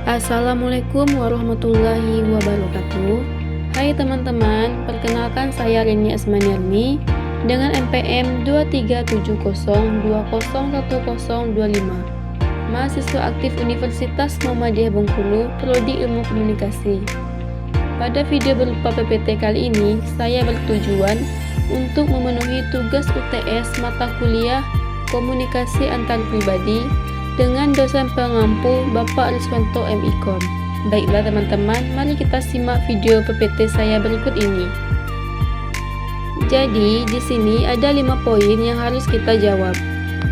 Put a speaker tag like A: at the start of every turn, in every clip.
A: Assalamualaikum warahmatullahi wabarakatuh. Hai teman-teman, perkenalkan saya Rini Asmaniarni dengan NPM 2370201025, mahasiswa aktif Universitas Muhammadiyah Bengkulu, Prodi Ilmu Komunikasi. Pada video berupa PPT kali ini, saya bertujuan untuk memenuhi tugas UTS mata kuliah Komunikasi Antar Pribadi dengan dosen pengampu Bapak Riswanto MIKOM. Baiklah teman-teman, mari kita simak video PPT saya berikut ini. Jadi, di sini ada 5 poin yang harus kita jawab.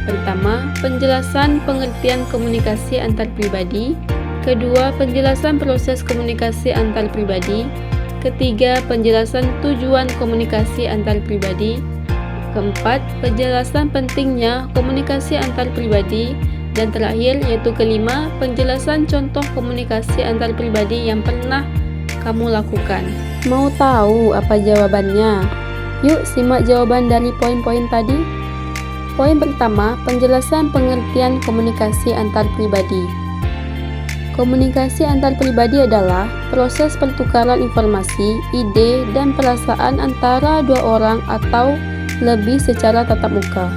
A: Pertama, penjelasan pengertian komunikasi antar pribadi. Kedua, penjelasan proses komunikasi antar pribadi. Ketiga, penjelasan tujuan komunikasi antar pribadi. Keempat, penjelasan pentingnya komunikasi antar pribadi. Dan terakhir, yaitu kelima, penjelasan contoh komunikasi antar pribadi yang pernah kamu lakukan. Mau tahu apa jawabannya? Yuk simak jawaban dari poin-poin tadi. Poin pertama, penjelasan pengertian komunikasi antar pribadi. Komunikasi antar pribadi adalah proses pertukaran informasi, ide, dan perasaan antara dua orang atau lebih secara tatap muka.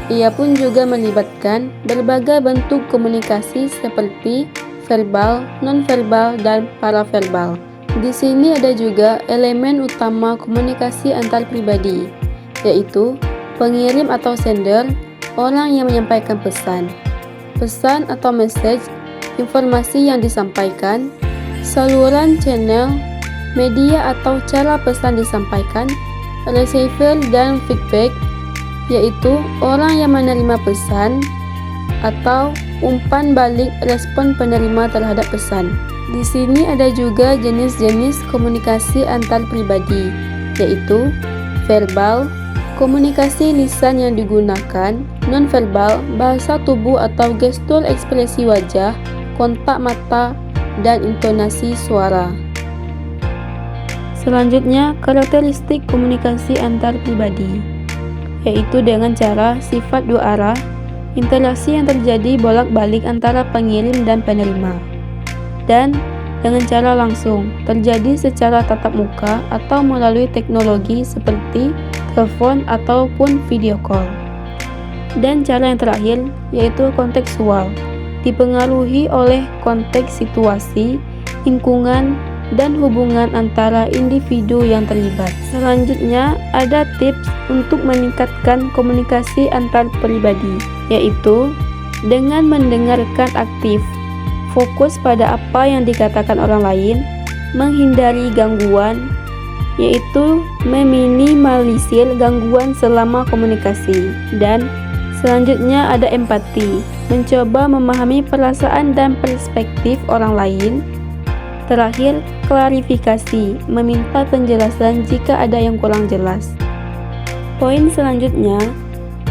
A: Ia pun juga melibatkan berbagai bentuk komunikasi seperti verbal, nonverbal, dan paraverbal. Di sini ada juga elemen utama komunikasi antar pribadi, yaitu pengirim atau sender, orang yang menyampaikan pesan, pesan atau message, informasi yang disampaikan, saluran channel, media atau cara pesan disampaikan, receiver dan feedback, yaitu orang yang menerima pesan atau umpan balik respon penerima terhadap pesan. Di sini ada juga jenis-jenis komunikasi antar pribadi, yaitu verbal, komunikasi lisan yang digunakan, nonverbal, bahasa tubuh atau gestur ekspresi wajah, kontak mata, dan intonasi suara. Selanjutnya, karakteristik komunikasi antar pribadi, yaitu dengan cara sifat dua arah, interaksi yang terjadi bolak-balik antara pengirim dan penerima, dan dengan cara langsung, terjadi secara tatap muka atau melalui teknologi seperti telepon ataupun video call. Dan cara yang terakhir, yaitu kontekstual, dipengaruhi oleh konteks situasi, lingkungan, dan hubungan antara individu yang terlibat. Selanjutnya, ada tips untuk meningkatkan komunikasi antar pribadi, yaitu dengan mendengarkan aktif, fokus pada apa yang dikatakan orang lain, menghindari gangguan, yaitu meminimalisir gangguan selama komunikasi. Dan selanjutnya ada empati, mencoba memahami perasaan dan perspektif orang lain. Terakhir, klarifikasi, meminta penjelasan jika ada yang kurang jelas. Poin selanjutnya,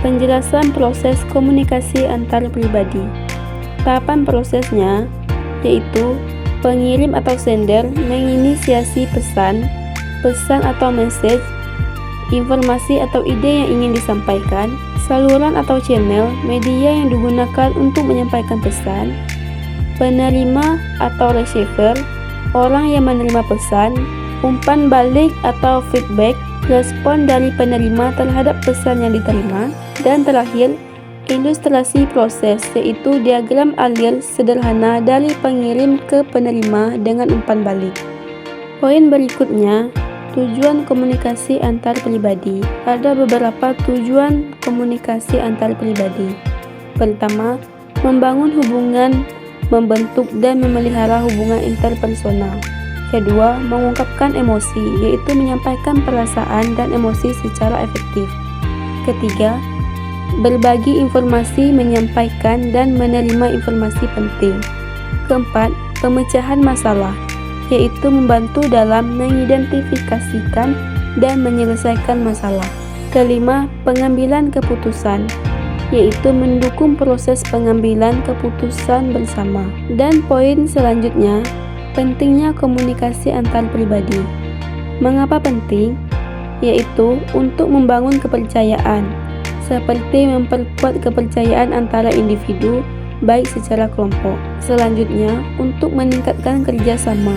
A: penjelasan proses komunikasi antar pribadi. Tahapan prosesnya yaitu pengirim atau sender menginisiasi pesan atau message, informasi atau ide yang ingin disampaikan, saluran atau channel, media yang digunakan untuk menyampaikan pesan, penerima atau receiver, orang yang menerima pesan, umpan balik atau feedback, respon dari penerima terhadap pesan yang diterima, dan terakhir, ilustrasi proses, yaitu diagram alir sederhana dari pengirim ke penerima dengan umpan balik. Poin berikutnya, tujuan komunikasi antar pribadi. Ada beberapa tujuan komunikasi antar pribadi. Pertama, membangun hubungan, membentuk dan memelihara hubungan interpersonal. Kedua, mengungkapkan emosi, yaitu menyampaikan perasaan dan emosi secara efektif. Ketiga, berbagi informasi, menyampaikan dan menerima informasi penting. Keempat, pemecahan masalah, yaitu membantu dalam mengidentifikasikan dan menyelesaikan masalah. Kelima, pengambilan keputusan, yaitu mendukung proses pengambilan keputusan bersama. Dan poin selanjutnya, pentingnya komunikasi antar pribadi. Mengapa penting? Yaitu untuk membangun kepercayaan, seperti memperkuat kepercayaan antara individu, baik secara kelompok. Selanjutnya, untuk meningkatkan kerjasama,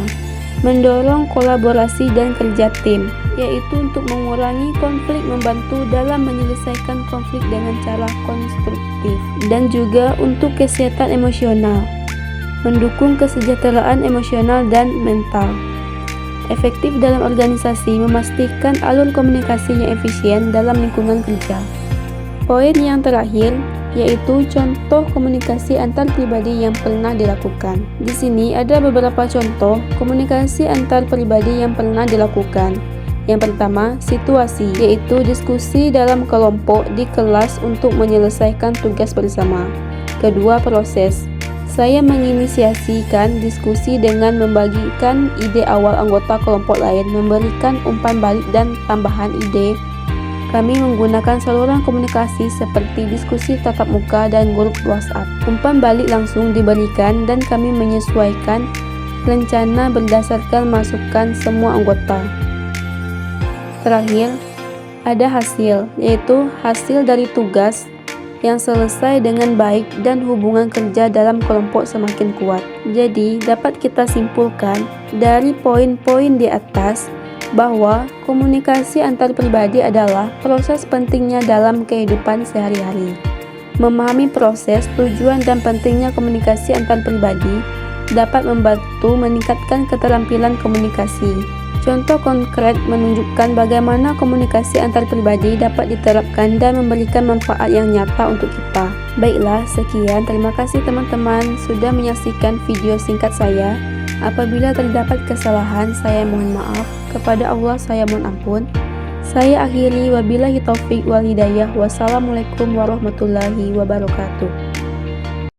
A: mendorong kolaborasi dan kerja tim, yaitu untuk mengurangi konflik, membantu dalam menyelesaikan konflik dengan cara konstruktif, dan juga untuk kesehatan emosional, mendukung kesejahteraan emosional dan mental. Efektif dalam organisasi, memastikan alur komunikasi yang efisien dalam lingkungan kerja. Poin yang terakhir yaitu contoh komunikasi antar pribadi yang pernah dilakukan. Di sini ada beberapa contoh komunikasi antar pribadi yang pernah dilakukan. Yang pertama, situasi, yaitu diskusi dalam kelompok di kelas untuk menyelesaikan tugas bersama. Kedua, proses. Saya menginisiasikan diskusi dengan membagikan ide awal anggota kelompok lain, memberikan umpan balik dan tambahan ide. Kami menggunakan saluran komunikasi seperti diskusi tatap muka dan grup WhatsApp. Umpan balik langsung diberikan dan kami menyesuaikan rencana berdasarkan masukan semua anggota. Terakhir, ada hasil, yaitu hasil dari tugas yang selesai dengan baik dan hubungan kerja dalam kelompok semakin kuat. Jadi, dapat kita simpulkan dari poin-poin di atas bahwa komunikasi antar pribadi adalah proses pentingnya dalam kehidupan sehari-hari. Memahami proses, tujuan, dan pentingnya komunikasi antar pribadi dapat membantu meningkatkan keterampilan komunikasi. Contoh konkret menunjukkan bagaimana komunikasi antar pribadi dapat diterapkan dan memberikan manfaat yang nyata untuk kita. Baiklah, sekian. Terima kasih teman-teman sudah menyaksikan video singkat saya. Apabila terdapat kesalahan, saya mohon maaf. Kepada Allah saya mohon ampun. Saya akhiri, wabillahi taufik wal hidayah. Wassalamualaikum warahmatullahi wabarakatuh.